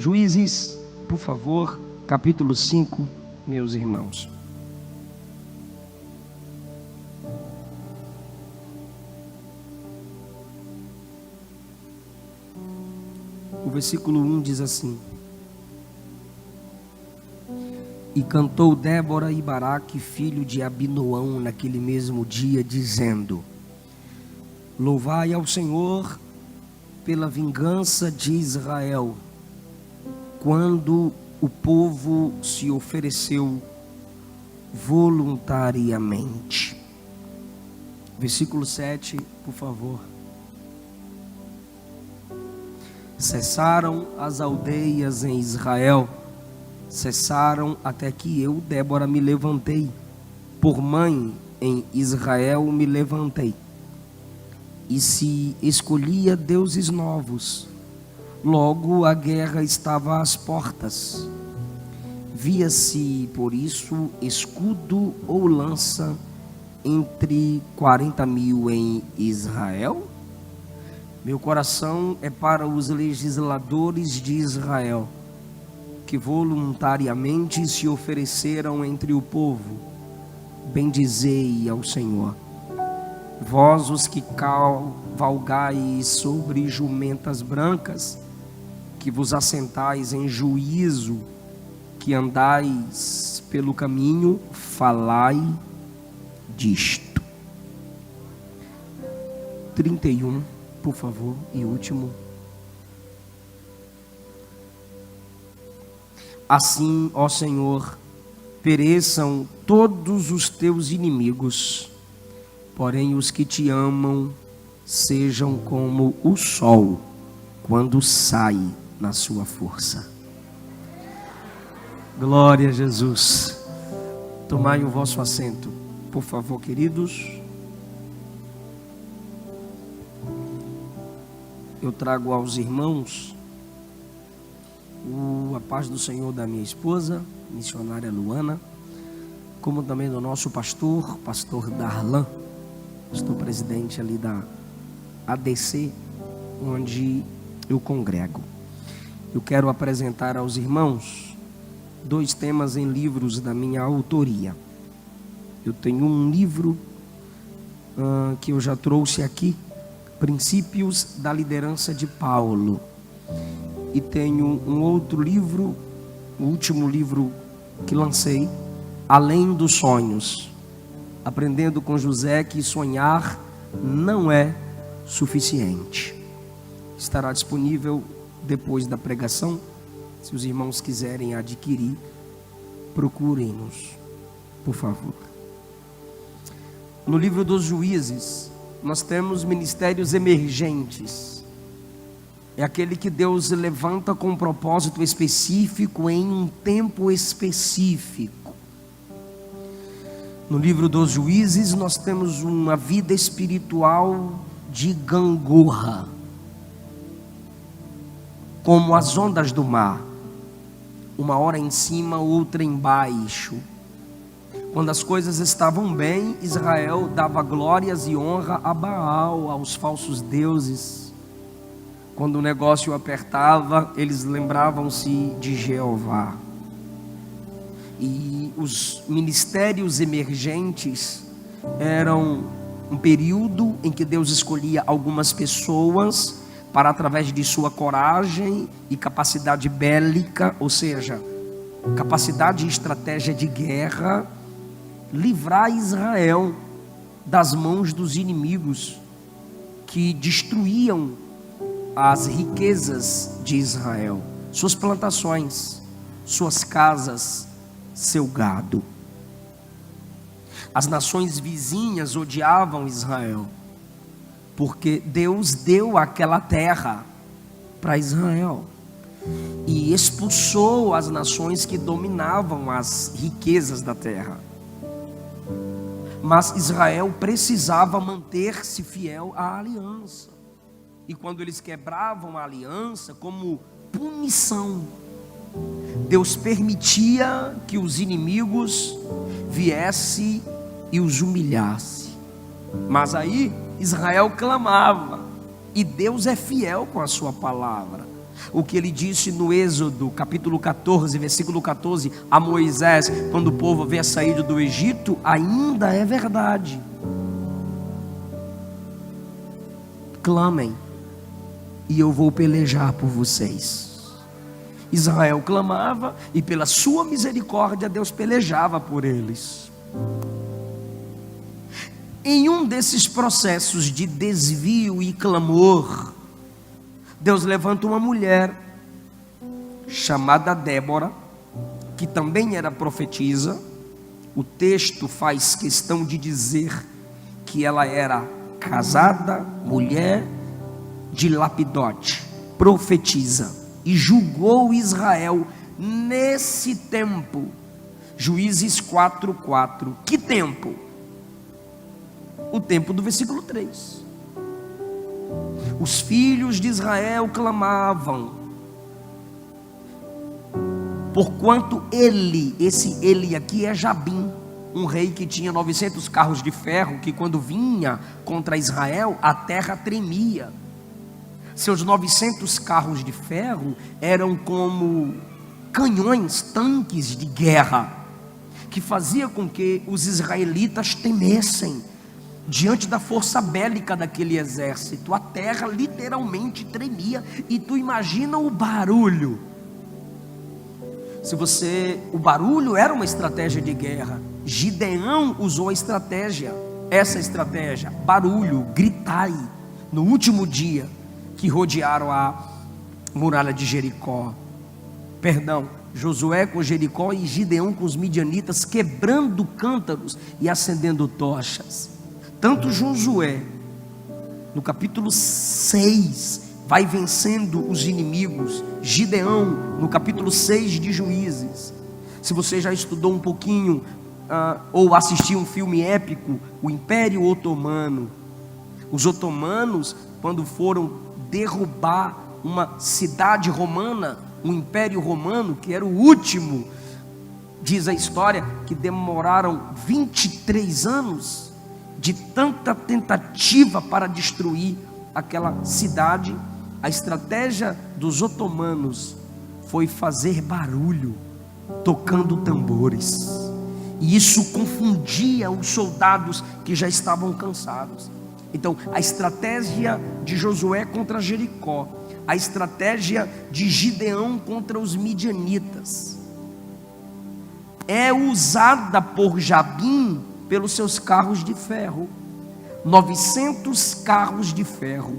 Juízes, por favor, capítulo 5, meus irmãos. O versículo 1 diz assim: E cantou Débora e Baraque, filho de Abinoão, naquele mesmo dia, dizendo: Louvai ao Senhor pela vingança de Israel, quando o povo se ofereceu voluntariamente. Versículo 7, por favor. Cessaram as aldeias em Israel, cessaram até que eu, Débora, me levantei. Por mãe em Israel me levantei. E se escolhia deuses novos, logo a guerra estava às portas. Via-se, por isso, escudo ou lança entre 40.000 em Israel? Meu coração é para os legisladores de Israel, que voluntariamente se ofereceram entre o povo. Bendizei ao Senhor. Vós os que cavalgais sobre jumentas brancas, que vos assentais em juízo, que andais pelo caminho, falai disto. 31, por favor, e último. Assim, ó Senhor, pereçam todos os teus inimigos, porém os que te amam sejam como o sol quando sai na sua força. Glória a Jesus. Tomai o vosso assento, por favor, queridos. Eu trago aos irmãos a paz do Senhor da minha esposa, missionária Luana, como também do nosso pastor Darlan, pastor presidente ali da ADC, onde eu congrego. Eu quero apresentar aos irmãos 2 temas em livros da minha autoria. Eu tenho um livro que eu já trouxe aqui, Princípios da Liderança de Paulo. E tenho um outro livro, o último livro que lancei, Além dos Sonhos. Aprendendo com José que sonhar não é suficiente. Estará disponível depois da pregação. Se os irmãos quiserem adquirir, procurem-nos, por favor. No livro dos Juízes, nós temos ministérios emergentes. É aquele que Deus levanta com um propósito específico em um tempo específico. No livro dos Juízes, nós temos uma vida espiritual de gangorra, como as ondas do mar, uma hora em cima, outra embaixo. Quando as coisas estavam bem, Israel dava glórias e honra a Baal, aos falsos deuses. Quando o negócio apertava, eles lembravam-se de Jeová. E os ministérios emergentes eram um período em que Deus escolhia algumas pessoas para, através de sua coragem e capacidade bélica, ou seja, capacidade e estratégia de guerra, livrar Israel das mãos dos inimigos que destruíam as riquezas de Israel, suas plantações, suas casas, seu gado. As nações vizinhas odiavam Israel, porque Deus deu aquela terra para Israel e expulsou as nações que dominavam as riquezas da terra. Mas Israel precisava manter-se fiel à aliança. E quando eles quebravam a aliança, como punição, Deus permitia que os inimigos viessem e os humilhassem. Mas aí Israel clamava, e Deus é fiel com a sua palavra. O que ele disse no Êxodo, capítulo 14, versículo 14, a Moisés, quando o povo havia saído do Egito, ainda é verdade. Clamem, e eu vou pelejar por vocês. Israel clamava, e pela sua misericórdia, Deus pelejava por eles. Em um desses processos de desvio e clamor, Deus levanta uma mulher chamada Débora, que também era profetisa. O texto faz questão de dizer que ela era casada, mulher de Lapidote, profetisa, e julgou Israel nesse tempo. Juízes 4:4. Que tempo? O tempo do versículo 3. Os filhos de Israel clamavam, porquanto esse ele aqui é Jabim, um rei que tinha 900 carros de ferro, que quando vinha contra Israel, a terra tremia. Seus 900 carros de ferro eram como canhões, tanques de guerra, que fazia com que os israelitas temessem diante da força bélica daquele exército. A terra literalmente tremia, e tu imagina o barulho. O barulho era uma estratégia de guerra. Gideão usou essa estratégia, barulho, gritai, no último dia que rodearam a muralha de Jericó. Josué com Jericó e Gideão com os midianitas, quebrando cântaros e acendendo tochas. Tanto Josué, no capítulo 6, vai vencendo os inimigos. Gideão, no capítulo 6 de Juízes. Se você já estudou um pouquinho, ou assistiu um filme épico, o Império Otomano. Os otomanos, quando foram derrubar uma cidade romana, um império romano, que era o último, diz a história, que demoraram 23 anos, de tanta tentativa para destruir aquela cidade. A estratégia dos otomanos foi fazer barulho, tocando tambores, e isso confundia os soldados que já estavam cansados. Então, a estratégia de Josué contra Jericó, a estratégia de Gideão contra os midianitas, é usada por Jabim pelos seus carros de ferro, 900 carros de ferro,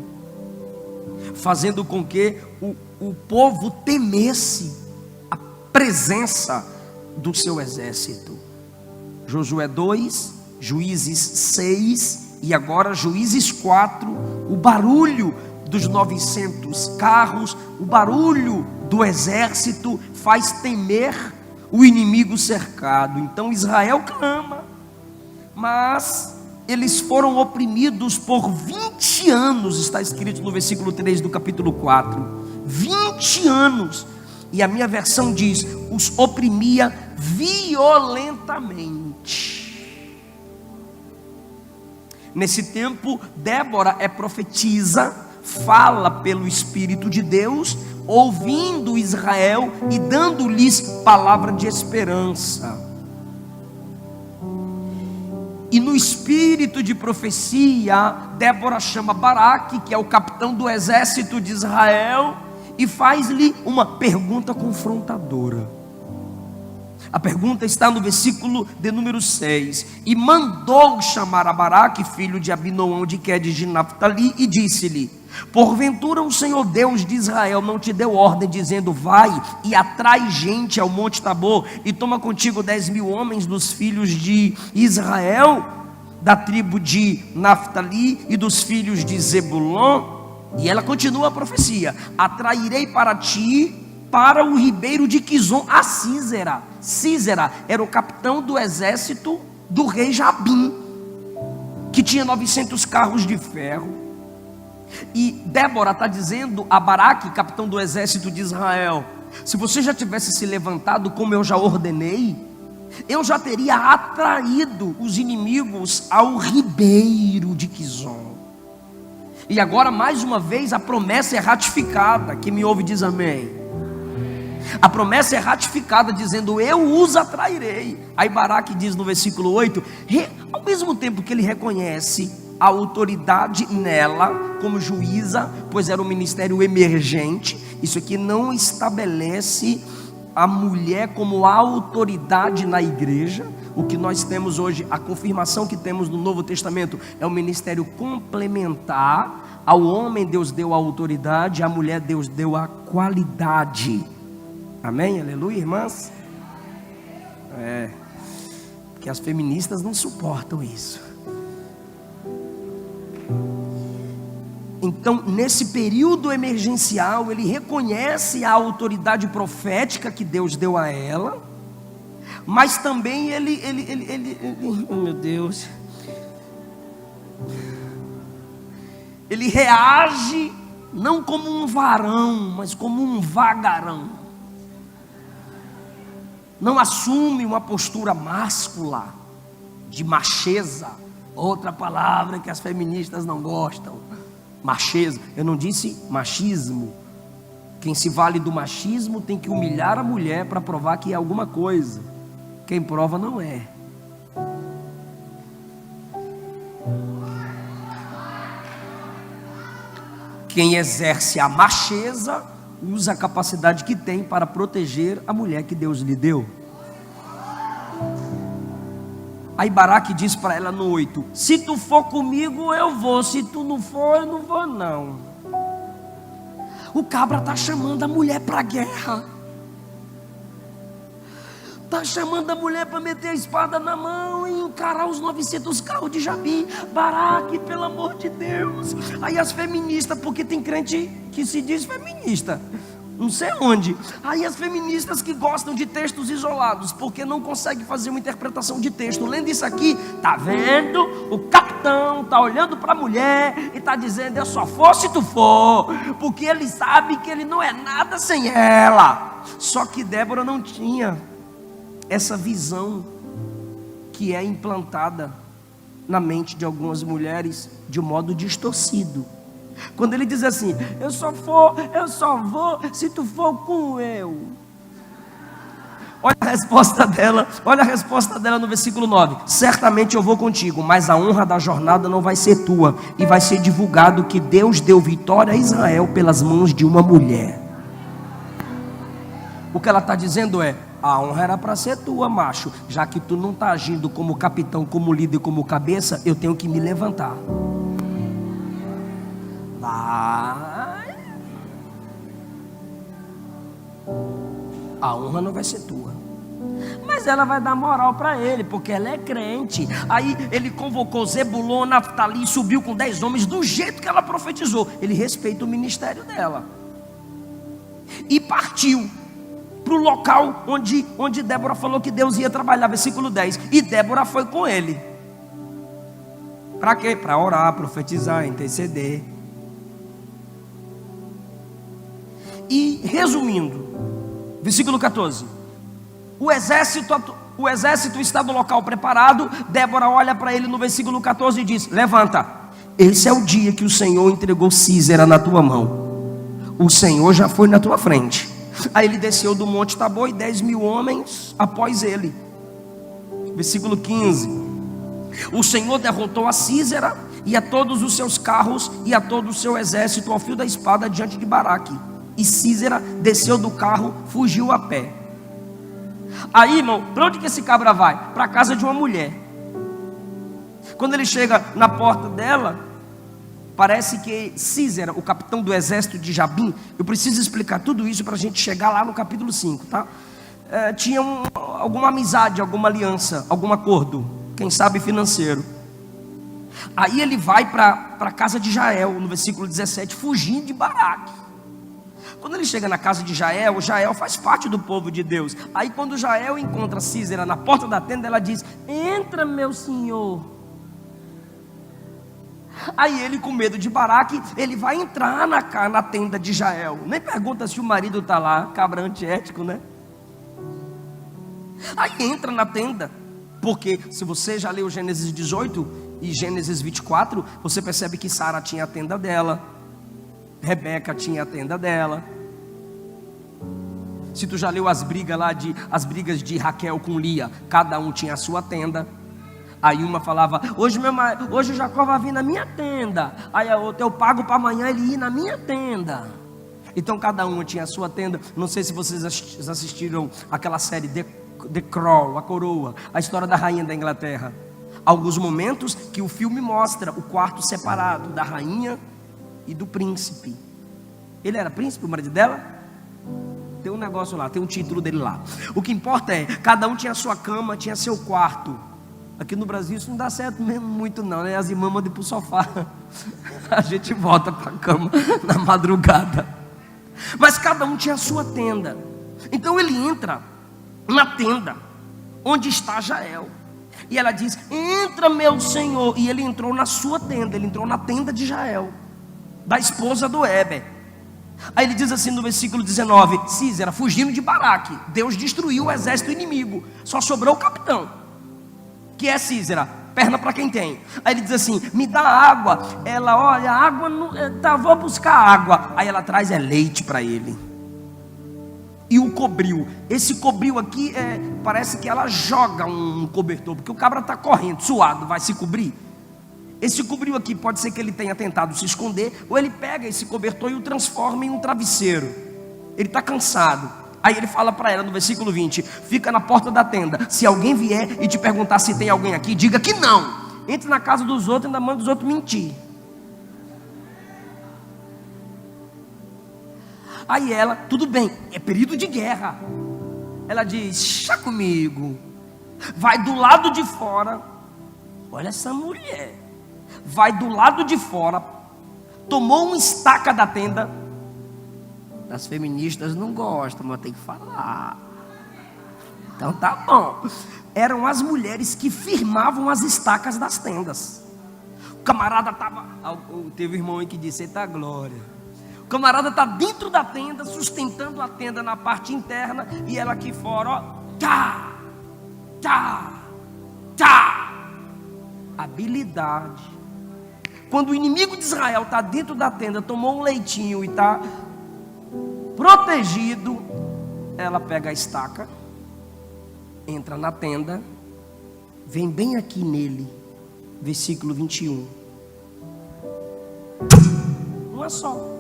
fazendo com que o povo temesse a presença do seu exército. Josué 2, Juízes 6 e agora Juízes 4, o barulho dos 900 carros, o barulho do exército faz temer o inimigo cercado. Então Israel clama, mas eles foram oprimidos por 20 anos, está escrito no versículo 3 do capítulo 4, 20 anos, e a minha versão diz, os oprimia violentamente. Nesse tempo, Débora é profetisa, fala pelo Espírito de Deus, ouvindo Israel e dando-lhes palavra de esperança. E no espírito de profecia, Débora chama Baraque, que é o capitão do exército de Israel, e faz-lhe uma pergunta confrontadora. A pergunta está no versículo de número 6. E mandou chamar a Baraque, filho de Abinoão de Quedes de Naphtali, e disse-lhe: porventura o Senhor Deus de Israel não te deu ordem, dizendo: vai e atrai gente ao monte Tabor, e toma contigo 10.000 homens dos filhos de Israel, da tribo de Naphtali e dos filhos de Zebulon? E ela continua a profecia: atrairei para ti, para o ribeiro de Quizon, a Sísera. Sísera era o capitão do exército do rei Jabim, que tinha 900 carros de ferro. E Débora está dizendo a Baraque, capitão do exército de Israel: se você já tivesse se levantado como eu já ordenei, eu já teria atraído os inimigos ao ribeiro de Quizon. E agora mais uma vez a promessa é ratificada. Quem me ouve diz amém. A promessa é ratificada dizendo: eu os atrairei. Aí Baraque diz no versículo 8, ao mesmo tempo que ele reconhece a autoridade nela como juíza, pois era um ministério emergente. Isso aqui não estabelece a mulher como autoridade na igreja. O que nós temos hoje, a confirmação que temos no Novo Testamento, é um ministério complementar. Ao homem Deus deu a autoridade, à mulher Deus deu a qualidade. Amém? Aleluia, irmãs? Porque as feministas não suportam isso. Então, nesse período emergencial, ele reconhece a autoridade profética que Deus deu a ela, mas também ele oh meu Deus, ele reage não como um varão, mas como um vagarão. Não assume uma postura máscula, de macheza, outra palavra que as feministas não gostam. Macheza, eu não disse machismo. Quem se vale do machismo tem que humilhar a mulher para provar que é alguma coisa. Quem prova não é. Quem exerce a macheza usa a capacidade que tem para proteger a mulher que Deus lhe deu. Aí Baraque diz para ela no 8: se tu for comigo eu vou, se tu não for eu não vou não. O cabra está chamando a mulher para a guerra, está chamando a mulher para meter a espada na mão e encarar os 900 carros de Jabim. Baraque, pelo amor de Deus. Aí as feministas, porque tem crente que se diz feminista, não sei onde. Aí as feministas que gostam de textos isolados, porque não conseguem fazer uma interpretação de texto, lendo isso aqui, tá vendo? O capitão tá olhando para a mulher e tá dizendo: eu só for se tu for, porque ele sabe que ele não é nada sem ela. Só que Débora não tinha essa visão que é implantada na mente de algumas mulheres de um modo distorcido. Quando ele diz assim: eu só vou se tu for com eu. Olha a resposta dela no versículo 9: certamente eu vou contigo, mas a honra da jornada não vai ser tua, e vai ser divulgado que Deus deu vitória a Israel pelas mãos de uma mulher. O que ela está dizendo é: a honra era para ser tua, macho. Já que tu não está agindo como capitão, como líder, como cabeça, eu tenho que me levantar. Vai. A honra não vai ser tua, mas ela vai dar moral para ele, porque ela é crente. Aí ele convocou Zebulon, Naftali, subiu com 10 homens, do jeito que ela profetizou. Ele respeita o ministério dela e partiu para o local onde Débora falou que Deus ia trabalhar. Versículo 10: e Débora foi com ele. Para quê? Para orar, profetizar, interceder. E resumindo, versículo 14: o exército está no local preparado. Débora olha para ele no versículo 14 e diz: levanta, esse é o dia que o Senhor entregou Sísera na tua mão. O Senhor já foi na tua frente. Aí ele desceu do monte Tabor e 10.000 homens após ele. Versículo 15: o Senhor derrotou a Sísera e a todos os seus carros e a todo o seu exército ao fio da espada diante de Baraque. E Sísera desceu do carro, fugiu a pé. Aí, irmão, para onde que esse cabra vai? Para a casa de uma mulher. Quando ele chega na porta dela, parece que Sísera, o capitão do exército de Jabim, eu preciso explicar tudo isso para a gente chegar lá no capítulo 5, tá? Tinha alguma amizade, alguma aliança, algum acordo, quem sabe financeiro. Aí ele vai para a casa de Jael, no versículo 17, fugindo de Baraque. Quando ele chega na casa de Jael, Jael faz parte do povo de Deus. Aí quando Jael encontra Sísera na porta da tenda, ela diz: entra, meu senhor. Aí ele, com medo de Baraque, ele vai entrar na tenda de Jael. Nem pergunta se o marido está lá, cabra antiético, né? Aí entra na tenda, porque se você já leu Gênesis 18, E Gênesis 24, você percebe que Sara tinha a tenda dela, Rebeca tinha a tenda dela. Se tu já leu as brigas de Raquel com Lia, cada um tinha a sua tenda. Aí uma falava, hoje o Jacó vai vir na minha tenda. Aí a outra, eu pago para amanhã ele ir na minha tenda. Então cada um tinha a sua tenda. Não sei se vocês assistiram aquela série The Crown, a coroa, a história da rainha da Inglaterra. Alguns momentos que o filme mostra o quarto separado da rainha e do príncipe. Ele era príncipe, o marido dela? Tem um negócio lá, tem um título dele lá. O que importa é, cada um tinha a sua cama, tinha seu quarto. Aqui no Brasil isso não dá certo mesmo muito não, né? As irmãs mandam ir pro sofá. A gente volta para a cama na madrugada. Mas cada um tinha a sua tenda. Então ele entra na tenda onde está Jael. E ela diz, entra meu senhor. E ele entrou na sua tenda, ele entrou na tenda de Jael, da esposa do Heber. Aí ele diz assim no versículo 19, Sísera fugindo de Baraque, Deus destruiu o exército inimigo, só sobrou o capitão, que é Sísera, perna para quem tem. Aí ele diz assim, me dá água. Ela, olha, água não, tá, vou buscar água. Aí ela traz leite para ele e o cobriu. Esse cobriu aqui parece que ela joga um cobertor, porque o cabra está correndo, suado, vai se cobrir. Esse cobriu aqui pode ser que ele tenha tentado se esconder, ou ele pega esse cobertor e o transforma em um travesseiro. Ele está cansado. Aí ele fala para ela no versículo 20, fica na porta da tenda, se alguém vier e te perguntar se tem alguém aqui, diga que não. Entre na casa dos outros e ainda manda os outros mentir. Aí ela, tudo bem, é período de guerra. Ela diz, chá comigo. Vai do lado de fora. Olha essa mulher. Vai do lado de fora. Tomou uma estaca da tenda. As feministas não gostam, mas tem que falar. Então tá bom. Eram as mulheres que firmavam as estacas das tendas. O camarada estava. Teve um irmão aí que disse, eita glória. O camarada está dentro da tenda, sustentando a tenda na parte interna, e ela aqui fora, ó, tá, tá, tá. Habilidade. Quando o inimigo de Israel está dentro da tenda, tomou um leitinho e está protegido, ela pega a estaca, entra na tenda, vem bem aqui nele, versículo 21. Uma só.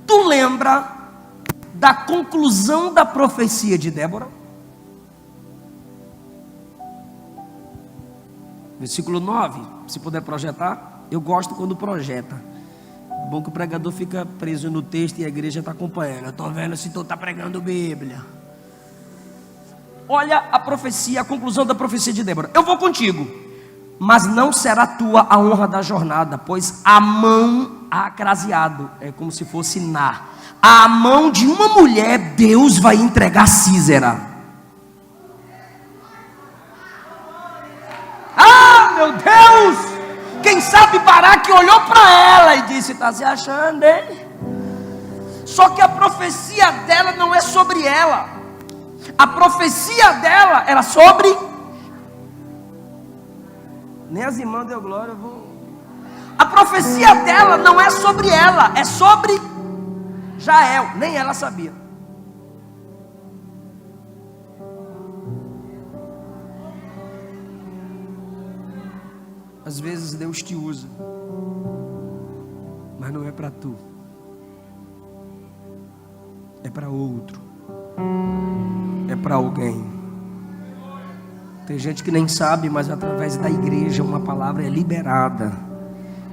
Tu lembra da conclusão da profecia de Débora? Versículo 9, se puder projetar. Eu gosto quando projeta. É bom que o pregador fica preso no texto e a igreja está acompanhando. Eu estou vendo se tu está pregando Bíblia. Olha a profecia, a conclusão da profecia de Débora. Eu vou contigo, mas não será tua a honra da jornada, pois a mão acraseado, é como se fosse a mão de uma mulher Deus vai entregar Sísera. Ah, meu Deus! Quem sabe Baraque olhou para ela e disse, está se achando, hein? Só que a profecia dela não é sobre ela. A profecia dela era sobre... Nem as irmãs deu glória, eu vou... A profecia dela não é sobre ela, é sobre Jael. Nem ela sabia. Às vezes Deus te usa, mas não é para tu, é para outro, é para alguém. Tem gente que nem sabe, mas através da igreja uma palavra é liberada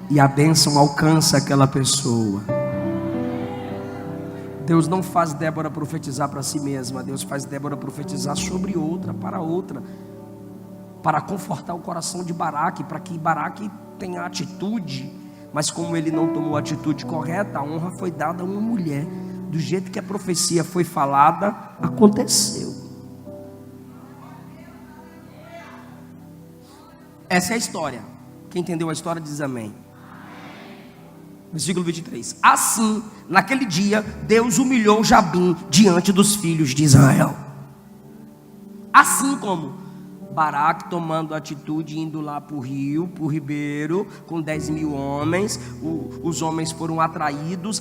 e a bênção alcança aquela pessoa. Deus não faz Débora profetizar para si mesma, Deus faz Débora profetizar sobre outra, para confortar o coração de Baraque, para que Baraque tenha atitude. Mas como ele não tomou a atitude correta, a honra foi dada a uma mulher. Do jeito que a profecia foi falada, aconteceu. Essa é a história. Quem entendeu a história diz amém. Versículo 23. Assim, naquele dia, Deus humilhou Jabim diante dos filhos de Israel. Assim como Baraque tomando atitude, indo lá para o rio, para o ribeiro, com 10.000 homens. Os homens foram atraídos,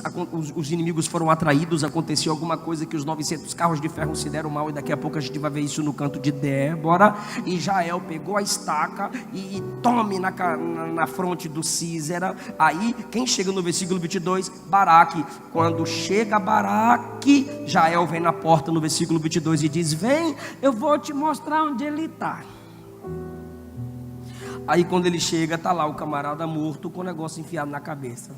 os inimigos foram atraídos. Aconteceu alguma coisa que os 900 carros de ferro se deram mal, e daqui a pouco a gente vai ver isso no canto de Débora. E Jael pegou a estaca e tome na fronte do Sísera. Aí quem chega no versículo 22? Baraque. Quando chega Baraque, Jael vem na porta no versículo 22 e diz: vem, eu vou te mostrar onde ele está. Aí quando ele chega, está lá o camarada morto com o negócio enfiado na cabeça.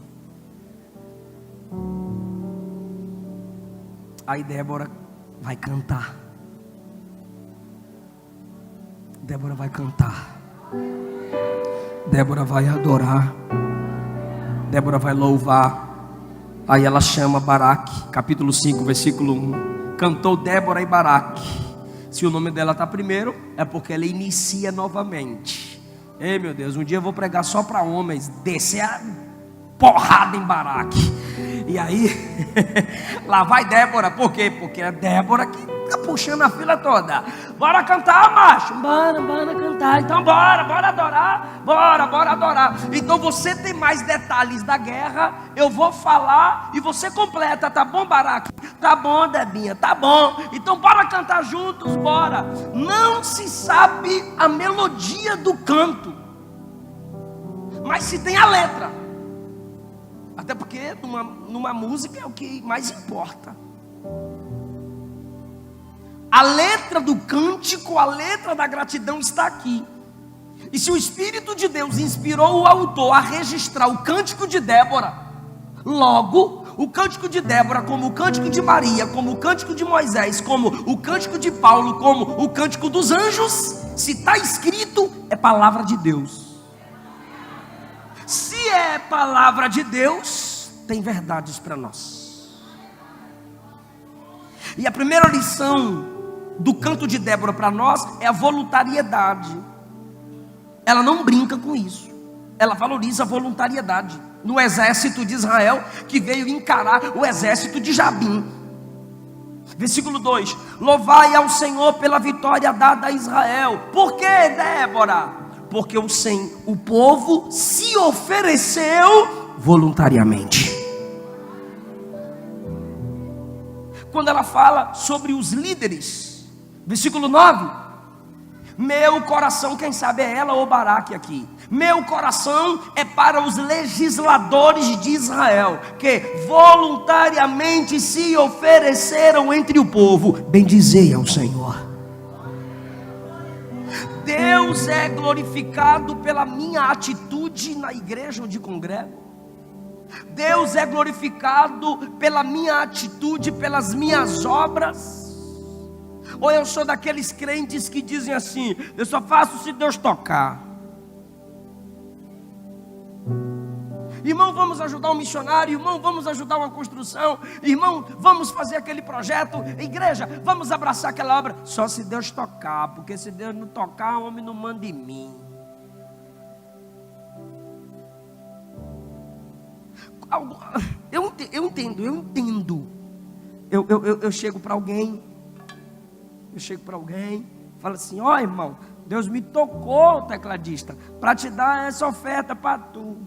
Aí Débora vai cantar. Débora vai cantar. Débora vai adorar. Débora vai louvar. Aí ela chama Baraque, capítulo 5, versículo 1. Cantou Débora e Baraque. Se o nome dela está primeiro, é porque ela inicia novamente. Ei, meu Deus, um dia eu vou pregar só para homens, descer a porrada em Baraque. E aí, lá vai Débora. Por quê? Porque é Débora que está puxando a fila toda. Bora cantar, macho. Bora cantar. Então bora adorar. Bora adorar. Então você tem mais detalhes da guerra, eu vou falar e você completa. Tá bom, Baraque? Tá bom, Debinha, tá bom. Então bora cantar juntos, bora. Não se sabe a melodia do canto, mas se tem a letra. Até porque numa música é o que mais importa. A letra do cântico, a letra da gratidão está aqui. E se o Espírito de Deus inspirou o autor a registrar o cântico de Débora, logo o cântico de Débora, como o cântico de Maria, como o cântico de Moisés, como o cântico de Paulo, como o cântico dos anjos, se está escrito, é palavra de Deus. Se é palavra de Deus, tem verdades para nós. E a primeira lição do canto de Débora para nós é a voluntariedade. Ela não brinca com isso. Ela valoriza a voluntariedade no exército de Israel, que veio encarar o exército de Jabim. Versículo 2: louvai ao Senhor pela vitória dada a Israel. Por que, Débora? Porque o povo se ofereceu voluntariamente. Quando ela fala sobre os líderes, versículo 9: meu coração, quem sabe é ela ou Baraque aqui, meu coração é para os legisladores de Israel, que voluntariamente se ofereceram entre o povo. Bendizei ao Senhor. Deus é glorificado pela minha atitude na igreja onde congrego. Deus é glorificado pela minha atitude, pelas minhas obras. Ou eu sou daqueles crentes que dizem assim: eu só faço se Deus tocar. Irmão, vamos ajudar um missionário. Irmão, vamos ajudar uma construção. Irmão, vamos fazer aquele projeto. Igreja, vamos abraçar aquela obra. Só se Deus tocar, porque se Deus não tocar, o homem não manda em mim. Eu entendo. Eu chego para alguém. Falo assim: ó, irmão, Deus me tocou, tecladista, para te dar essa oferta para tu.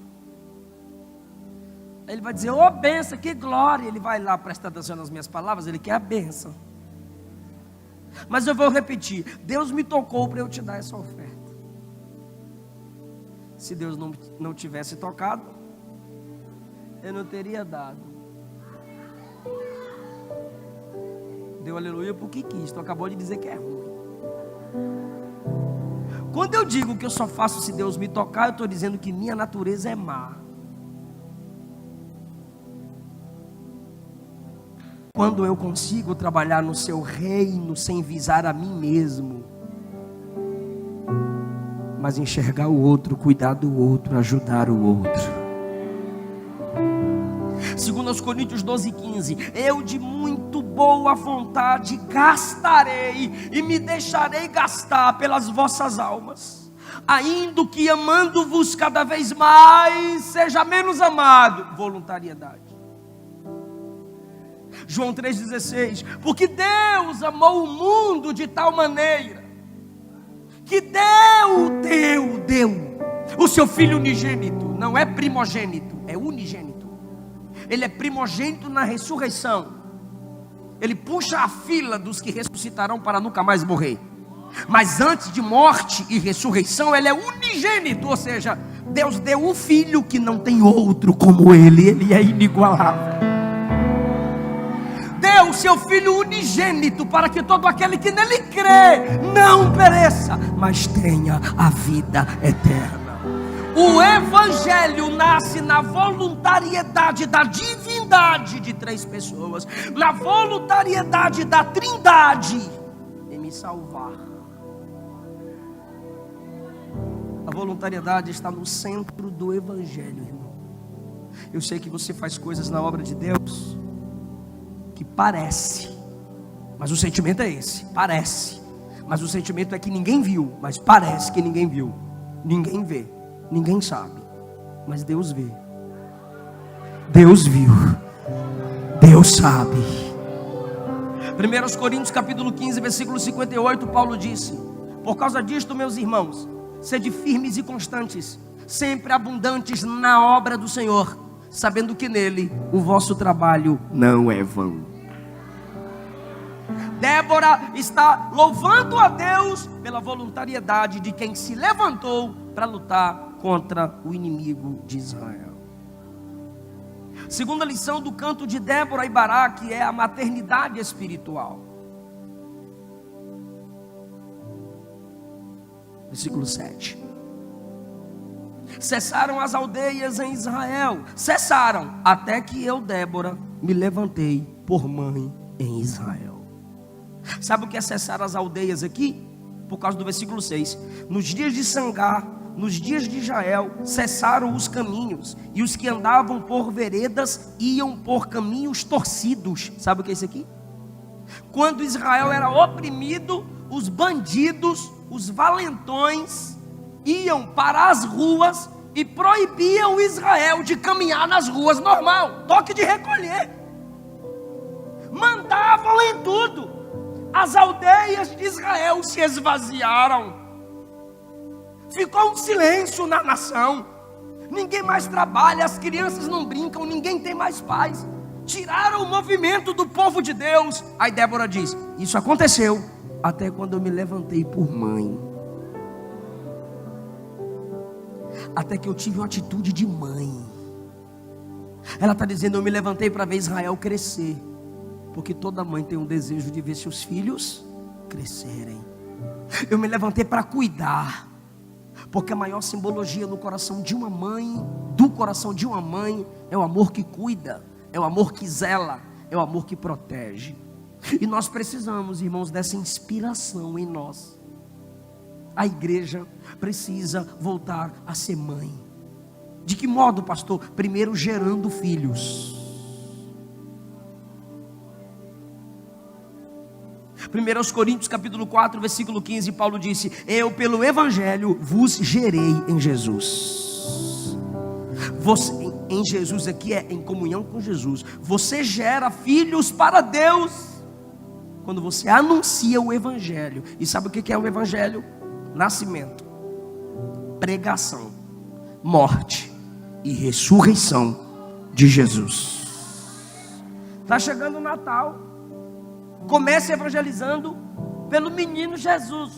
Aí ele vai dizer: ô, benção, que glória. Ele vai lá prestar atenção nas minhas palavras, ele quer a benção. Mas eu vou repetir: Deus me tocou para eu te dar essa oferta. Se Deus não tivesse tocado, eu não teria dado. Deu aleluia porque quis. Tu acabou de dizer que é ruim. Quando eu digo que eu só faço se Deus me tocar, eu estou dizendo que minha natureza é má. Quando eu consigo trabalhar no seu reino sem visar a mim mesmo, mas enxergar o outro, cuidar do outro, ajudar o outro. Segundo aos Coríntios 12:15, eu de muito boa vontade gastarei e me deixarei gastar pelas vossas almas. ainda que amando-vos cada vez mais, seja menos amado. Voluntariedade. João 3,16, porque Deus amou o mundo de tal maneira, que deu o seu Filho unigênito. Não é primogênito, é unigênito. Ele é primogênito na ressurreição. Ele puxa a fila dos que ressuscitarão para nunca mais morrer. Mas antes de morte e ressurreição, ele é unigênito, ou seja, Deus deu o Filho que não tem outro como ele é inigualável. Deu o seu Filho unigênito para que todo aquele que nele crê não pereça, mas tenha a vida eterna. O Evangelho nasce na voluntariedade da divindade de três pessoas, na voluntariedade da Trindade em me salvar. A voluntariedade está no centro do Evangelho, irmão. Eu sei que você faz coisas na obra de Deus que parece, mas o sentimento é esse, parece, mas o sentimento é que ninguém viu, mas parece que ninguém viu, ninguém vê, ninguém sabe, mas Deus vê, Deus viu, Deus sabe. 1 Coríntios capítulo 15, versículo 58, Paulo disse: por causa disto, meus irmãos, sede firmes e constantes, sempre abundantes na obra do Senhor, sabendo que nele o vosso trabalho não é vão. Débora está louvando a Deus pela voluntariedade de quem se levantou para lutar contra o inimigo de Israel. Segunda lição do canto de Débora e Baraque é a maternidade espiritual. Versículo 7. Cessaram as aldeias em Israel, cessaram, até que eu, Débora, me levantei por mãe em Israel. Sabe o que é cessar as aldeias aqui? Por causa do versículo 6. Nos dias de Sangar, nos dias de Jael, cessaram os caminhos, e os que andavam por veredas iam por caminhos torcidos. Sabe o que é isso aqui? Quando Israel era oprimido, os bandidos, os valentões, iam para as ruas e proibiam Israel de caminhar nas ruas normal, toque de recolher, mandavam em tudo. As aldeias de Israel se esvaziaram, ficou um silêncio na nação, ninguém mais trabalha, as crianças não brincam, ninguém tem mais paz, tiraram o movimento do povo de Deus. Aí Débora diz: isso aconteceu até quando eu me levantei por mãe, até que eu tive uma atitude de mãe. Ela está dizendo: eu me levantei para ver Israel crescer, porque toda mãe tem um desejo de ver seus filhos crescerem. Eu me levantei para cuidar, porque a maior simbologia no coração de uma mãe, do coração de uma mãe, é o amor que cuida, é o amor que zela, é o amor que protege. E nós precisamos, irmãos, dessa inspiração em nós. A igreja precisa voltar a ser mãe. De que modo, pastor? Primeiro, gerando filhos. 1 Coríntios capítulo 4, versículo 15, Paulo disse: eu pelo Evangelho vos gerei em Jesus. Você, em Jesus aqui é em comunhão com Jesus. Você gera filhos para Deus quando você anuncia o Evangelho. E sabe o que é o Evangelho? Nascimento, pregação, morte e ressurreição de Jesus. Está chegando o Natal. Comece evangelizando pelo menino Jesus,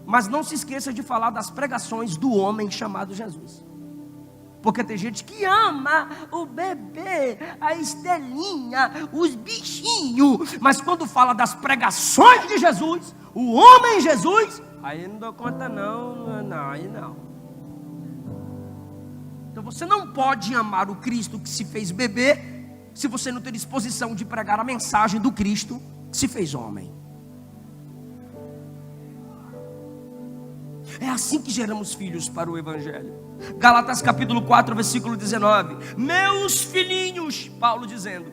mas não se esqueça de falar das pregações do homem chamado Jesus, porque tem gente que ama o bebê, a Estelinha, os bichinhos, mas quando fala das pregações de Jesus, o homem Jesus, aí não dou conta não, aí não. Então você não pode amar o Cristo que se fez bebê se você não tem disposição de pregar a mensagem do Cristo que se fez homem. É assim que geramos filhos para o Evangelho. Gálatas capítulo 4, versículo 19. Meus filhinhos, Paulo dizendo,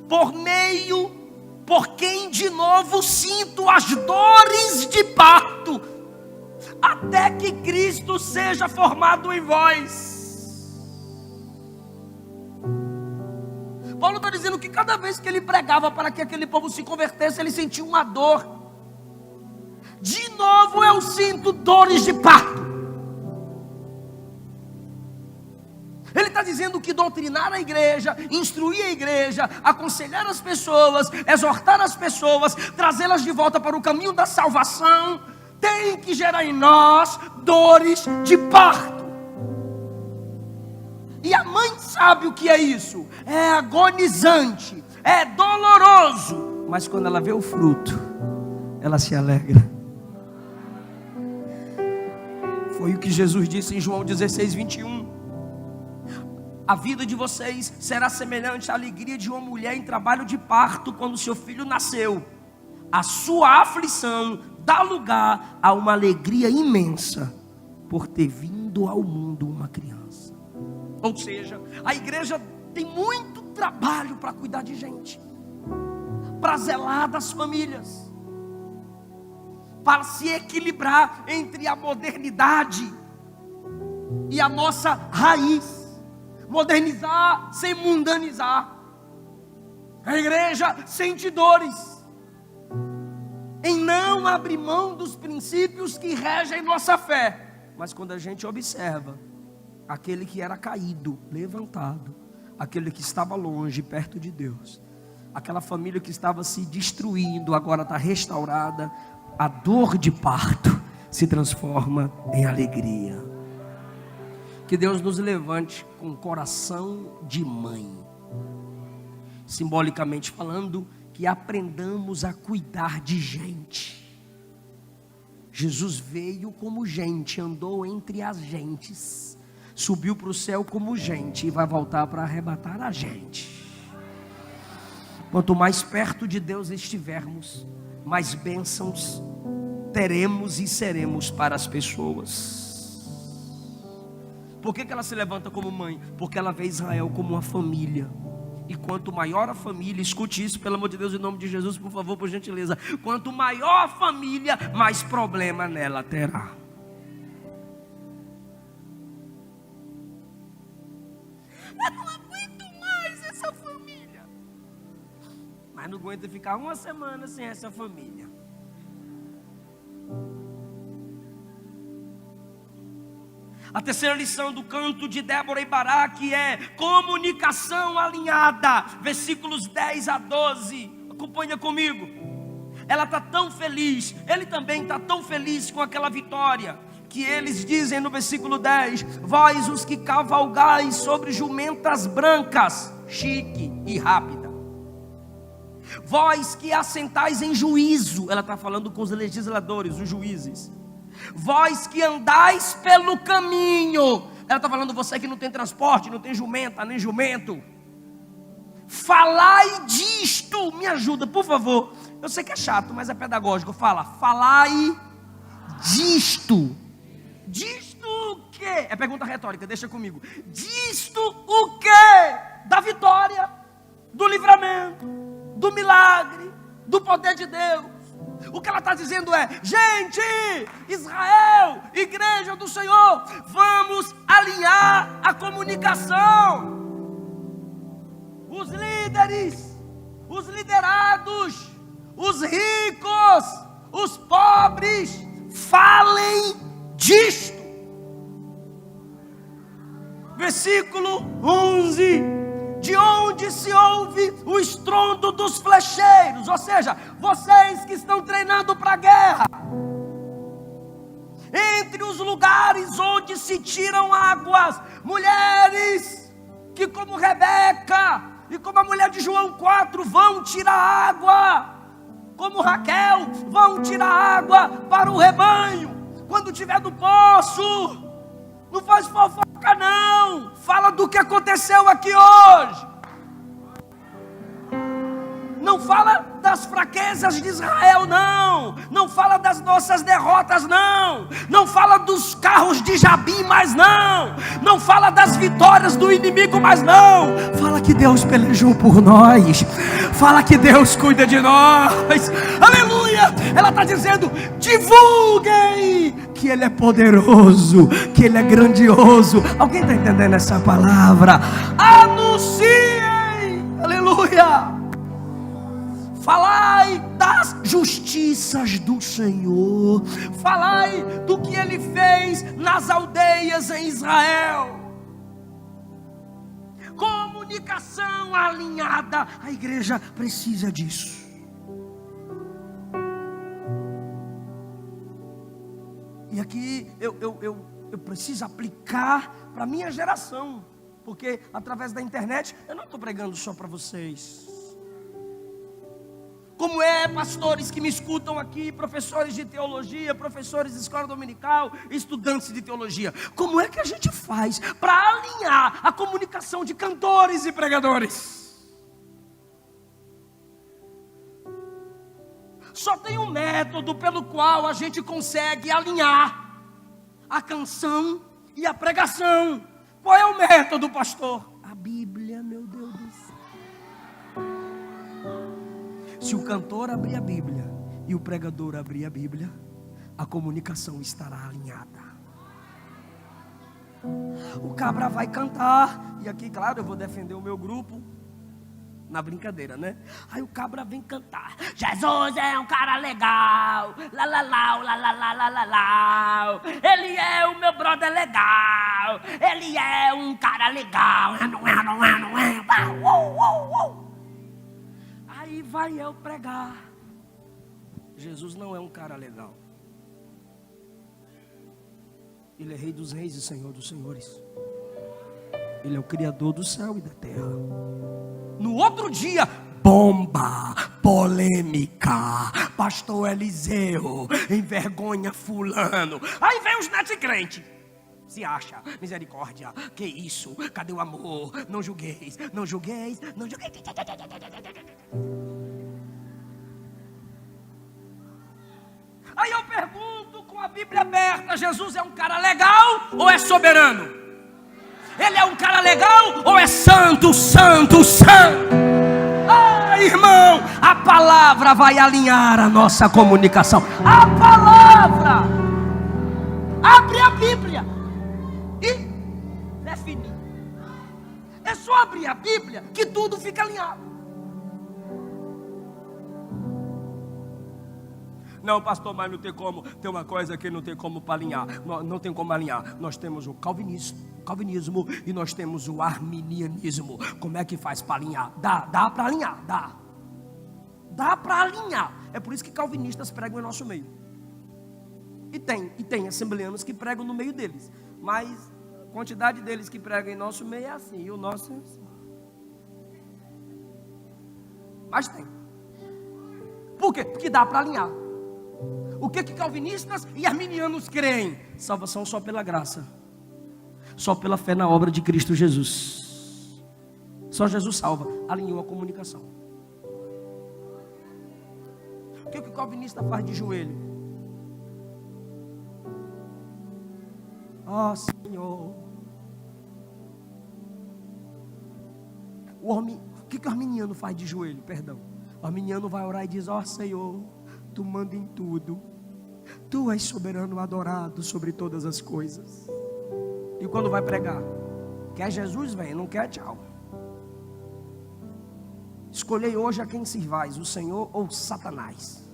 por quem de novo sinto as dores de parto, até que Cristo seja formado em vós. Paulo está dizendo que cada vez que ele pregava para que aquele povo se convertesse, ele sentia uma dor. De novo eu sinto dores de parto. Ele está dizendo que doutrinar a igreja, instruir a igreja, aconselhar as pessoas, exortar as pessoas, trazê-las de volta para o caminho da salvação, tem que gerar em nós dores de parto. E a mãe sabe o que é isso. É agonizante, é doloroso, mas quando ela vê o fruto, ela se alegra. Foi o que Jesus disse em João 16, 21. A vida de vocês será semelhante à alegria de uma mulher em trabalho de parto quando seu filho nasceu. A sua aflição dá lugar a uma alegria imensa por ter vindo ao mundo uma criança. Ou seja, a igreja tem muito trabalho para cuidar de gente, para zelar das famílias, para se equilibrar entre a modernidade e a nossa raiz. Modernizar sem mundanizar. A igreja sente dores em não abrir mão dos princípios que regem nossa fé. Mas quando a gente observa aquele que era caído, levantado, aquele que estava longe, perto de Deus, aquela família que estava se destruindo, agora está restaurada, a dor de parto se transforma em alegria. Que Deus nos levante com coração de mãe. Simbolicamente falando, que aprendamos a cuidar de gente. Jesus veio como gente, andou entre as gentes, subiu para o céu como gente e vai voltar para arrebatar a gente. Quanto mais perto de Deus estivermos, mais bênçãos teremos e seremos para as pessoas. Por que ela se levanta como mãe? Porque ela vê Israel como uma família. E quanto maior a família, escute isso pelo amor de Deus, em nome de Jesus, por favor, por gentileza. Quanto maior a família, mais problema nela terá. Eu não aguento mais essa família. Mas não aguenta ficar uma semana sem essa família. A terceira lição do canto de Débora e Baraque é comunicação alinhada, versículos 10 a 12, acompanha comigo. Ela está tão feliz, ele também está tão feliz com aquela vitória, que eles dizem no versículo 10, vós os que cavalgais sobre jumentas brancas, chique e rápida, vós que assentais em juízo, ela está falando com os legisladores, os juízes, vós que andais pelo caminho, ela está falando você que não tem transporte, não tem jumenta, nem jumento, falai disto, me ajuda por favor, eu sei que é chato, mas é pedagógico, falai disto, disto o que? É pergunta retórica, deixa comigo, disto o que? Da vitória, do livramento, do milagre, do poder de Deus. O que ela está dizendo é, gente, Israel, igreja do Senhor, vamos alinhar a comunicação. Os líderes, os liderados, os ricos, os pobres, falem disto. Versículo 11. De onde se ouve o estrondo dos flecheiros, ou seja, vocês que estão treinando para a guerra, entre os lugares onde se tiram águas, mulheres que como Rebeca e como a mulher de João 4 vão tirar água, como Raquel vão tirar água para o rebanho, quando tiver do poço, não faz fofoca não, fala do que aconteceu aqui hoje, não fala das fraquezas de Israel não, não fala das nossas derrotas não fala dos carros de Jabim mais não fala das vitórias do inimigo mais não, fala que Deus pelejou por nós, fala que Deus cuida de nós, aleluia. Ela está dizendo, divulguem que Ele é poderoso, que Ele é grandioso. Alguém está entendendo essa palavra? Anunciem, aleluia. Falai das justiças do Senhor, falai do que Ele fez nas aldeias em Israel. Comunicação alinhada, a igreja precisa disso. E aqui eu preciso aplicar para a minha geração, porque através da internet eu não estou pregando só para vocês. Como pastores que me escutam aqui, professores de teologia, professores de escola dominical, estudantes de teologia, como é que a gente faz para alinhar a comunicação de cantores e pregadores? Só tem um método pelo qual a gente consegue alinhar a canção e a pregação. Qual é o método, pastor? A Bíblia, meu Deus do céu. Se o cantor abrir a Bíblia e o pregador abrir a Bíblia, a comunicação estará alinhada. O cabra vai cantar, e aqui, claro, eu vou defender o meu grupo, na brincadeira, né? Aí o cabra vem cantar: Jesus é um cara legal, lá lá lá, lá lá lá lá lá lá. Ele é o meu brother legal, ele é um cara legal. Aí vai eu pregar. Jesus não é um cara legal. Ele é Rei dos Reis e Senhor dos Senhores. Ele é o Criador do céu e da terra. No outro dia, bomba, polêmica, pastor Eliseu envergonha fulano. Aí vem os netos crentes. Se acha, misericórdia, que isso? Cadê o amor? Não julgueis, não julgueis, não julgueis. Aí eu pergunto com a Bíblia aberta: Jesus é um cara legal ou é soberano? Ele é um cara legal ou é santo, santo, santo? Ah, irmão, a palavra vai alinhar a nossa comunicação. A palavra. Abre a Bíblia e definir. É só abrir a Bíblia que tudo fica alinhado. Não, pastor, mas não tem como. Tem uma coisa que não tem como para alinhar. Não tem como alinhar. Nós temos o calvinismo e nós temos o arminianismo. Como é que faz para alinhar? Dá para alinhar, dá para alinhar. É por isso que calvinistas pregam em nosso meio. E tem assembleanos que pregam no meio deles. Mas a quantidade deles que pregam em nosso meio é assim. E o nosso é assim. Mas tem. Por quê? Porque dá para alinhar. O que calvinistas e arminianos creem? Salvação só pela graça, só pela fé na obra de Cristo Jesus. Só Jesus salva. Alinhou a comunicação. O que o calvinista faz de joelho? Ó Senhor. O que o arminiano faz de joelho? Perdão. O arminiano vai orar e diz: ó Senhor, Tu manda em tudo. Tu és soberano, adorado sobre todas as coisas. E quando vai pregar? Quer Jesus, vem, não quer, tchau. Escolhei hoje a quem servais, o Senhor ou Satanás.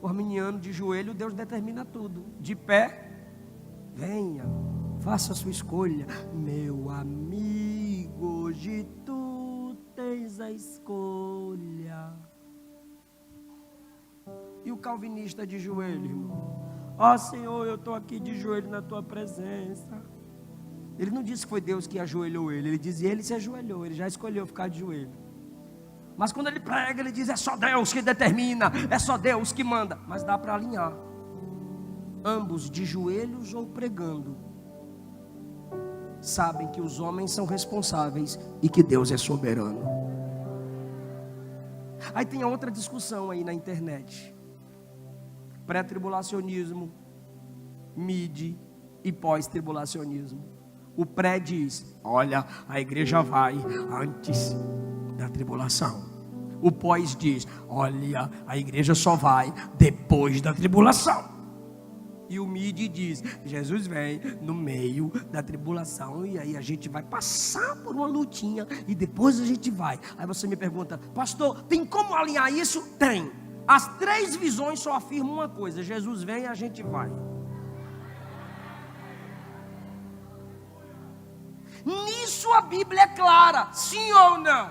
O arminiano de joelho, Deus determina tudo. De pé, venha, faça a sua escolha. Meu amigo, hoje tu tens a escolha. E o calvinista de joelho, irmão? Ó Senhor, eu estou aqui de joelho na tua presença. Ele não disse que foi Deus que ajoelhou ele. Ele dizia, ele se ajoelhou, ele já escolheu ficar de joelho. Mas quando ele prega, ele diz, é só Deus que determina, é só Deus que manda. Mas dá para alinhar. Ambos de joelhos ou pregando, sabem que os homens são responsáveis e que Deus é soberano. Aí tem outra discussão aí na internet. Pré-tribulacionismo, mid e pós-tribulacionismo. O pré diz, olha, a igreja vai antes da tribulação. O pós diz: olha, a igreja só vai depois da tribulação. E o mid diz: Jesus vem no meio da tribulação, e aí a gente vai passar por uma lutinha e depois a gente vai. Aí você me pergunta: pastor, tem como alinhar isso? Tem. As três visões só afirmam uma coisa: Jesus vem e a gente vai. Nisso a Bíblia é clara, sim ou não?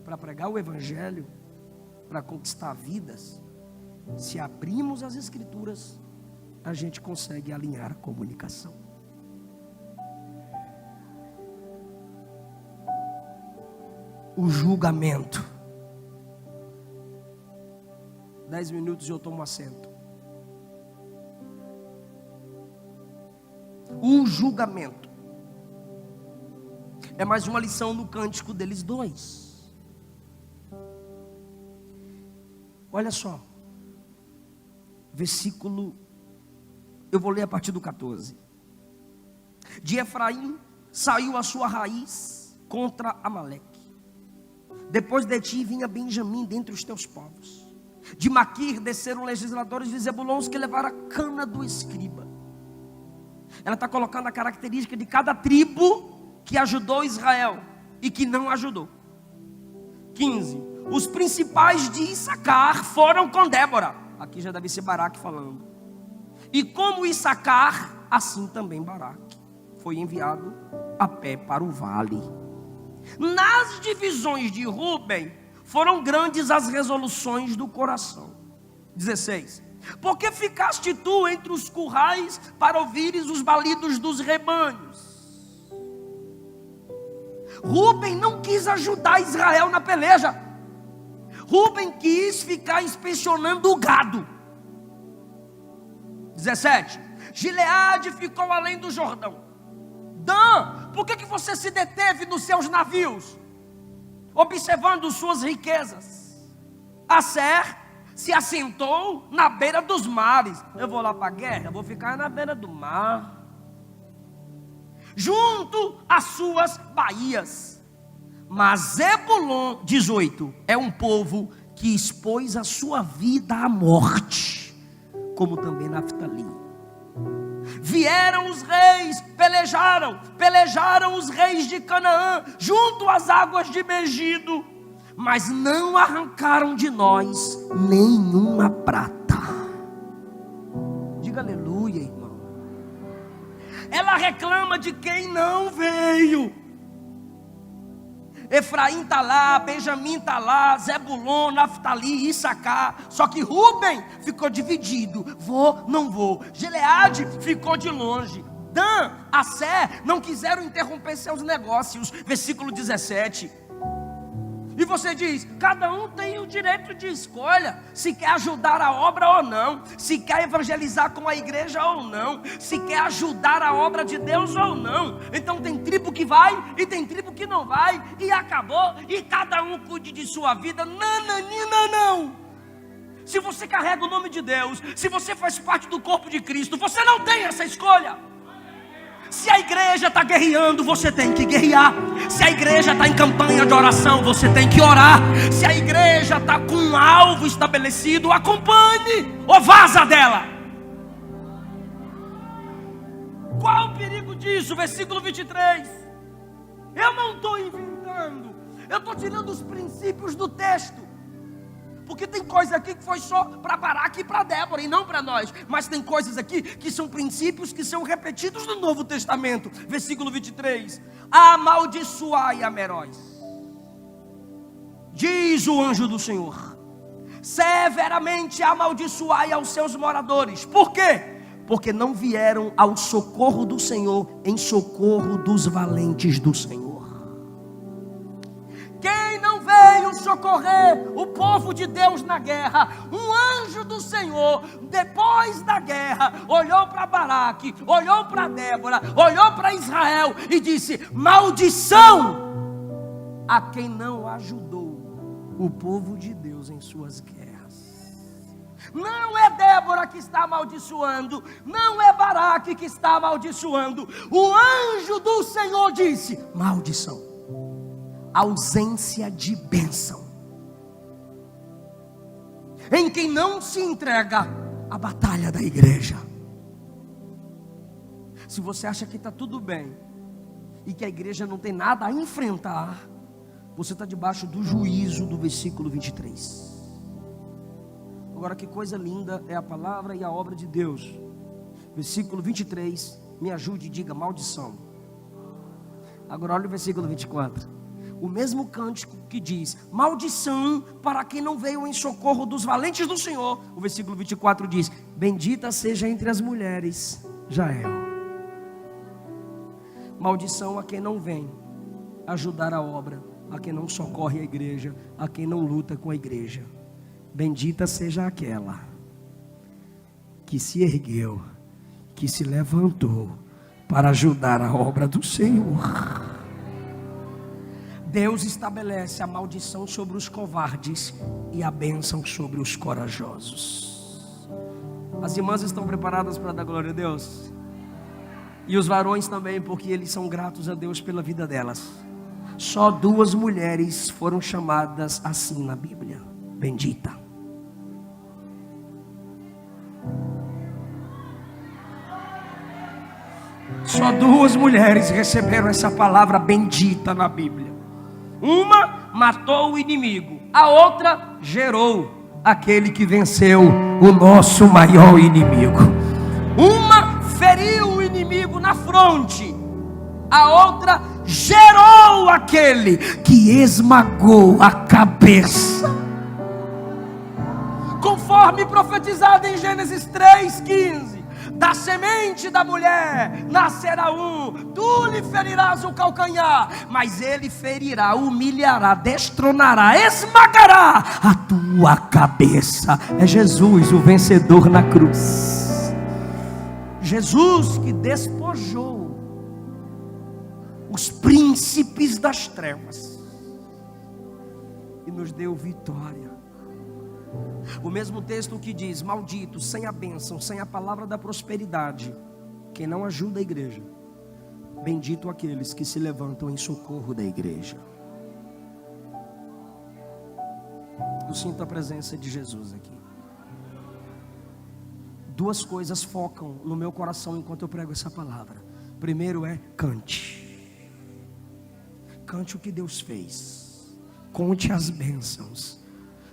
Para pregar o evangelho, para conquistar vidas, se abrimos as escrituras, a gente consegue alinhar a comunicação. O julgamento. 10 minutos e eu tomo assento. O julgamento é mais uma lição no cântico deles dois. Olha só, versículo, eu vou ler a partir do 14. De Efraim saiu a sua raiz contra Amaleque. Depois de ti vinha Benjamim dentre os teus povos. De Maquir desceram legisladores de Zebulon que levaram a cana do escriba. Ela está colocando a característica de cada tribo que ajudou Israel e que não ajudou. 15. Os principais de Issacar foram com Débora. Aqui já deve ser Baraque falando. E como Issacar, assim também Baraque foi enviado a pé para o vale. Nas divisões de Rúben foram grandes as resoluções do coração. 16. Porque ficaste tu entre os currais para ouvires os balidos dos rebanhos. Rúben não quis ajudar Israel na peleja. Rúben quis ficar inspecionando o gado. 17. Gileade ficou além do Jordão. Dan, por que você se deteve nos seus navios, observando suas riquezas? Asser se assentou na beira dos mares. Eu vou lá para a guerra, eu vou ficar na beira do mar, junto às suas baías. Mas Zebulon, 18, é um povo que expôs a sua vida à morte, como também Naftali. Vieram os reis, pelejaram os reis de Canaã, junto às águas de Megido, mas não arrancaram de nós nenhuma prata. Diga aleluia, irmão. Ela reclama de quem não veio. Efraim está lá, Benjamim está lá, Zebulon, Naftali, Issacar. Só que Rúben ficou dividido, vou, não vou. Gileade ficou de longe. Dan, Asser não quiseram interromper seus negócios. Versículo 17. E você diz, cada um tem o direito de escolha, se quer ajudar a obra ou não, se quer evangelizar com a igreja ou não, se quer ajudar a obra de Deus ou não. Então tem tribo que vai e tem tribo que não vai, e acabou, e cada um cuide de sua vida. Nananina não. Se você carrega o nome de Deus, se você faz parte do corpo de Cristo, você não tem essa escolha. Se a igreja está guerreando, você tem que guerrear. Se a igreja está em campanha de oração, você tem que orar. Se a igreja está com um alvo estabelecido, acompanhe ou vaza dela. Qual o perigo disso? Versículo 23. Eu não estou inventando, eu estou tirando os princípios do texto. Porque tem coisa aqui que foi só para Baraque e para Débora e não para nós. Mas tem coisas aqui que são princípios que são repetidos no Novo Testamento. Versículo 23. Amaldiçoai a Meróis, diz o anjo do Senhor. Severamente amaldiçoai aos seus moradores. Por quê? Porque não vieram ao socorro do Senhor, em socorro dos valentes do Senhor. Quem não veio socorrer o povo de Deus na guerra? Um anjo do Senhor, depois da guerra, olhou para Baraque, olhou para Débora, olhou para Israel e disse: maldição a quem não ajudou o povo de Deus em suas guerras. Não é Débora que está amaldiçoando, não é Baraque que está amaldiçoando. O anjo do Senhor disse: maldição. ausência de bênção. Em quem não se entrega à batalha da igreja. Se você acha que está tudo bem e que a igreja não tem nada a enfrentar, você está debaixo do juízo do versículo 23. Agora, que coisa linda é a palavra e a obra de Deus. Versículo 23, me ajude e diga maldição. Agora olha o versículo 24. O mesmo cântico que diz maldição para quem não veio em socorro dos valentes do Senhor. O versículo 24 diz: bendita seja entre as mulheres Jael. Maldição a quem não vem ajudar a obra, a quem não socorre a igreja, a quem não luta com a igreja. Bendita seja aquela que se ergueu, que se levantou para ajudar a obra do Senhor. Deus estabelece a maldição sobre os covardes e a bênção sobre os corajosos. As irmãs estão preparadas para dar glória a Deus? E os varões também, porque eles são gratos a Deus pela vida delas. Só 2 mulheres foram chamadas assim na Bíblia: bendita. Só 2 mulheres receberam essa palavra bendita na Bíblia. Uma matou o inimigo, a outra gerou aquele que venceu o nosso maior inimigo. Uma feriu o inimigo na fronte, a outra gerou aquele que esmagou a cabeça. Conforme profetizado em Gênesis 3:15. Da semente da mulher nascerá um, tu lhe ferirás o calcanhar, mas ele ferirá, humilhará, destronará, esmagará a tua cabeça. É Jesus o vencedor na cruz. Jesus que despojou os príncipes das trevas e nos deu vitória. O mesmo texto que diz: maldito, sem a bênção, sem a palavra da prosperidade, quem não ajuda a igreja. Bendito aqueles que se levantam em socorro da igreja. Eu sinto a presença de Jesus aqui. 2 coisas focam no meu coração enquanto eu prego essa palavra. Primeiro é cante. Cante o que Deus fez. Conte as bênçãos.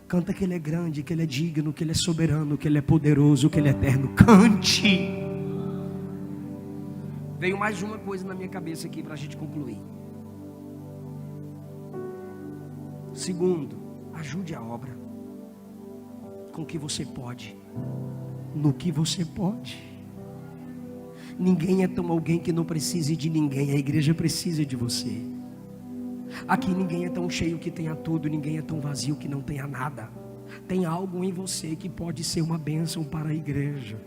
Canta que Ele é grande, que Ele é digno, que Ele é soberano, que Ele é poderoso, que Ele é eterno. Cante. Veio mais uma coisa na minha cabeça aqui para a gente concluir. Segundo, ajude a obra com o que você pode, no que você pode. Ninguém é tão alguém que não precise de ninguém. A igreja precisa de você. Aqui ninguém é tão cheio que tenha tudo, ninguém é tão vazio que não tenha nada. Tem algo em você que pode ser uma bênção para a igreja.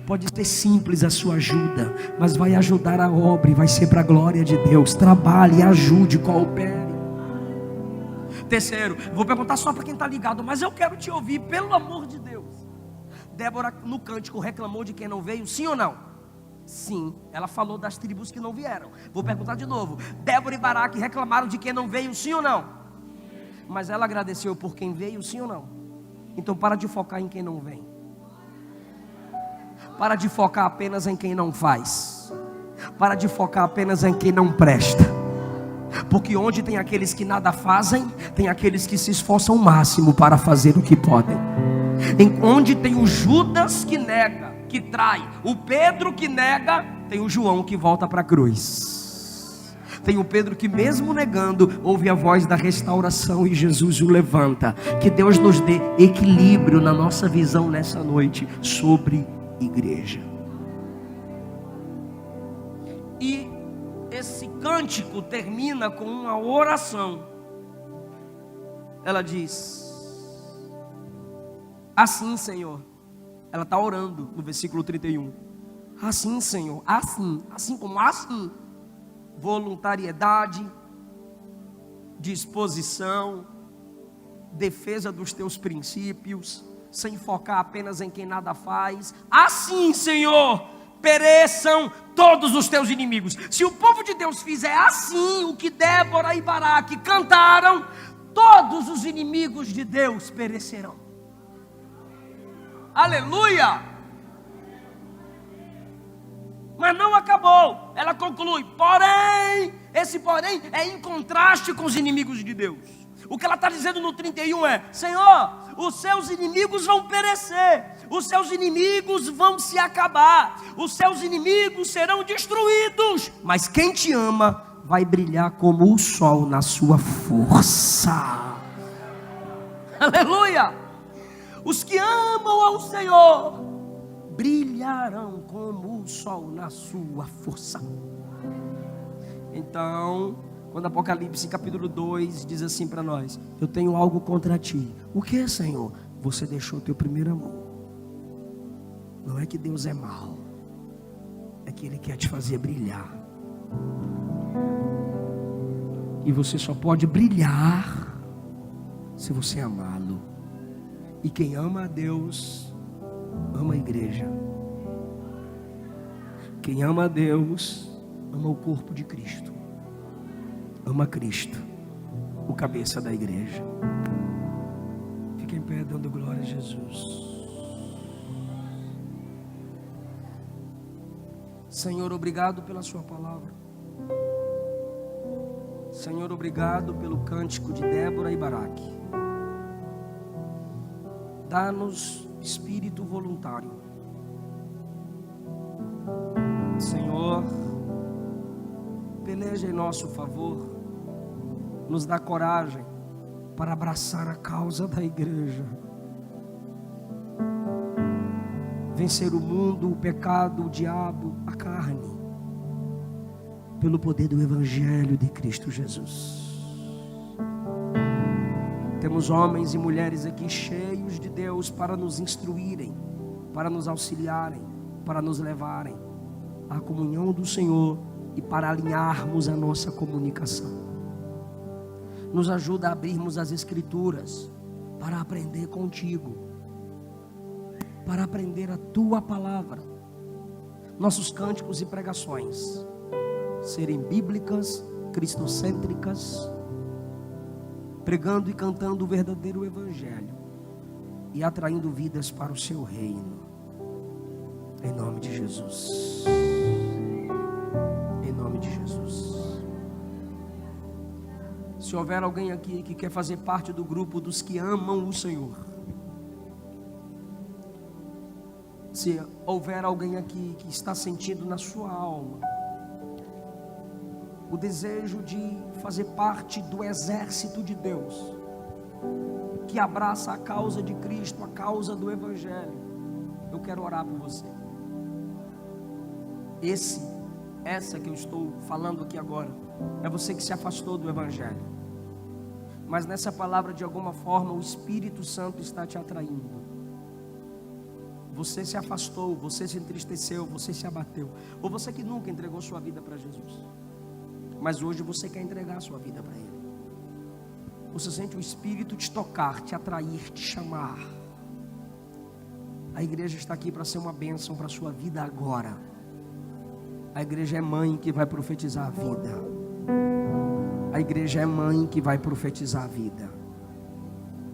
Pode ser simples a sua ajuda, mas vai ajudar a obra e vai ser para a glória de Deus. Trabalhe, ajude, coopere. Terceiro, vou perguntar só para quem está ligado, mas eu quero te ouvir, pelo amor de Deus. Débora no cântico reclamou de quem não veio, sim ou não? Sim, ela falou das tribos que não vieram. Vou perguntar de novo: Débora e Baraque reclamaram de quem não veio, sim ou não? Mas ela agradeceu por quem veio, sim ou não? Então para de focar em quem não vem. Para de focar apenas em quem não faz. Para de focar apenas em quem não presta. Porque onde tem aqueles que nada fazem, tem aqueles que se esforçam o máximo para fazer o que podem. Onde tem o Judas que nega, que trai, o Pedro que nega, tem o João que volta para a cruz. Tem o Pedro que mesmo negando, ouve a voz da restauração e Jesus o levanta. Que Deus nos dê equilíbrio na nossa visão nessa noite sobre igreja. E esse cântico termina com uma oração. Ela diz: assim, Senhor. Ela está orando no versículo 31. Assim, Senhor, assim como assim, voluntariedade, disposição, defesa dos teus princípios, sem focar apenas em quem nada faz. Assim, Senhor, pereçam todos os teus inimigos. Se o povo de Deus fizer assim, o que Débora e Baraque cantaram, todos os inimigos de Deus perecerão. Aleluia! Mas não acabou. Ela conclui, porém, esse porém é em contraste com os inimigos de Deus. O que ela está dizendo no 31 é: Senhor, os seus inimigos vão perecer, os seus inimigos vão se acabar, os seus inimigos serão destruídos, mas quem te ama vai brilhar como o sol na sua força. Aleluia! Os que amam ao Senhor brilharão como o sol na sua força. Então, quando Apocalipse capítulo 2 diz assim para nós: eu tenho algo contra ti. O que, Senhor? Você deixou o teu primeiro amor. Não é que Deus é mau, é que Ele quer te fazer brilhar. E você só pode brilhar se você amá-lo. E quem ama a Deus ama a igreja. Quem ama a Deus ama o corpo de Cristo. Ama Cristo, o cabeça da igreja. Fica em pé dando glória a Jesus. Senhor, obrigado pela sua palavra. Senhor, obrigado pelo cântico de Débora e Baraque. Dá-nos espírito voluntário. Senhor, peleja em nosso favor, nos dá coragem para abraçar a causa da igreja, vencer o mundo, o pecado, o diabo, a carne, pelo poder do Evangelho de Cristo Jesus. Temos homens e mulheres aqui cheios de Deus para nos instruírem, para nos auxiliarem, para nos levarem à comunhão do Senhor e para alinharmos a nossa comunicação. Nos ajuda a abrirmos as Escrituras para aprender contigo, para aprender a tua palavra. Nossos cânticos e pregações serem bíblicas, cristocêntricas, pregando e cantando o verdadeiro Evangelho e atraindo vidas para o seu reino. Em nome de Jesus. Em nome de Jesus. Se houver alguém aqui que quer fazer parte do grupo dos que amam o Senhor, se houver alguém aqui que está sentindo na sua alma o desejo de fazer parte do exército de Deus, que abraça a causa de Cristo, a causa do Evangelho, eu quero orar por você. Essa que eu estou falando aqui agora, é você que se afastou do Evangelho, mas nessa palavra de alguma forma o Espírito Santo está te atraindo. Você se afastou, você se entristeceu, você se abateu, ou você que nunca entregou sua vida para Jesus, mas hoje você quer entregar a sua vida para Ele. Você sente o Espírito te tocar, te atrair, te chamar. A igreja está aqui para ser uma bênção para a sua vida agora. A igreja é mãe que vai profetizar a vida. A igreja é mãe que vai profetizar a vida,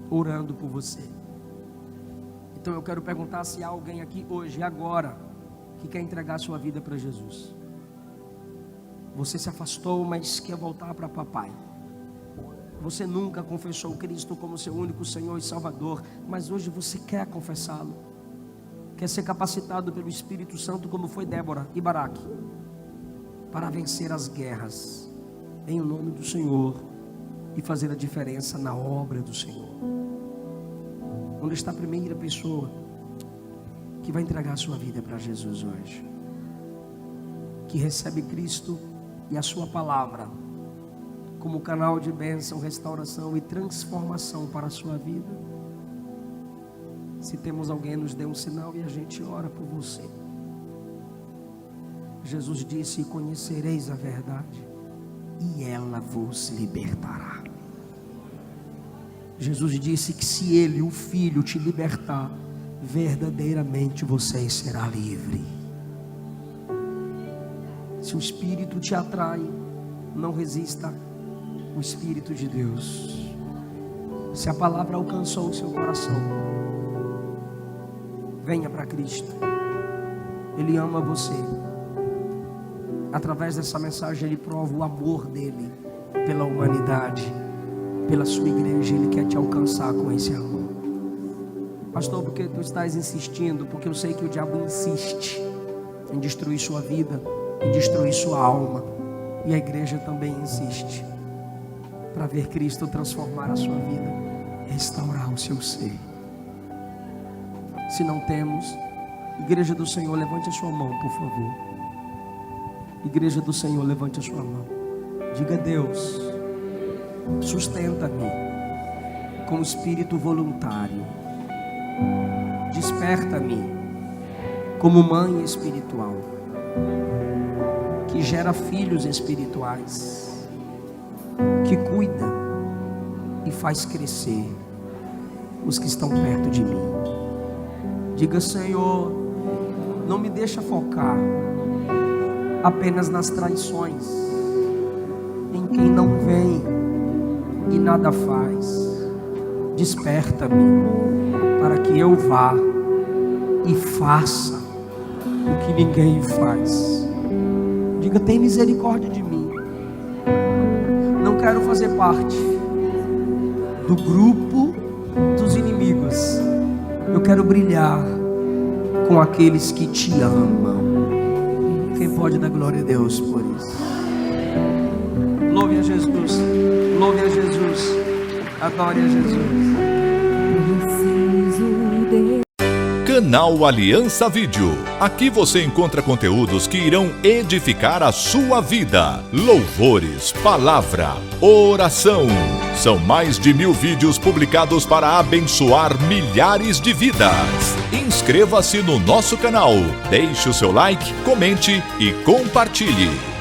orando por você. Então eu quero perguntar se há alguém aqui hoje, agora, que quer entregar a sua vida para Jesus. Você se afastou, mas quer voltar para papai. Você nunca confessou Cristo como seu único Senhor e Salvador, mas hoje você quer confessá-lo. Quer ser capacitado pelo Espírito Santo, como foi Débora e Baraque, para vencer as guerras em nome do Senhor e fazer a diferença na obra do Senhor. Onde está a primeira pessoa que vai entregar a sua vida para Jesus hoje? Que recebe Cristo e a sua palavra como canal de bênção, restauração e transformação para a sua vida. Se temos alguém, nos dê um sinal e a gente ora por você. Jesus disse: conhecereis a verdade e ela vos libertará. Jesus disse que se Ele, o Filho, te libertar, verdadeiramente você será livre. Se o Espírito te atrai, não resista o Espírito de Deus. Se a palavra alcançou o seu coração, venha para Cristo. Ele ama você. Através dessa mensagem Ele prova o amor dEle pela humanidade, pela sua igreja. Ele quer te alcançar com esse amor. Pastor, por que tu estás insistindo? Porque eu sei que o diabo insiste em destruir sua vida, em destruir sua alma. E a igreja também insiste para ver Cristo transformar a sua vida, restaurar o seu ser. Se não temos, igreja do Senhor, levante a sua mão, por favor. Igreja do Senhor, levante a sua mão. Diga: Deus, sustenta-me com espírito voluntário. Desperta-me como mãe espiritual, que gera filhos espirituais, que cuida e faz crescer os que estão perto de mim. Diga: Senhor, não me deixa focar apenas nas traições, em quem não vem e nada faz. Desperta-me para que eu vá e faça o que ninguém faz. Diga: tem misericórdia de mim. Não quero fazer parte do grupo dos inimigos. Eu quero brilhar com aqueles que te amam. Quem pode dar glória a Deus por isso? Louve a Jesus, louve a Jesus, adore a Jesus. Canal Aliança Vídeo. Aqui você encontra conteúdos que irão edificar a sua vida. Louvores, palavra, oração. São mais de 1000 vídeos publicados para abençoar milhares de vidas. Inscreva-se no nosso canal, deixe o seu like, comente e compartilhe.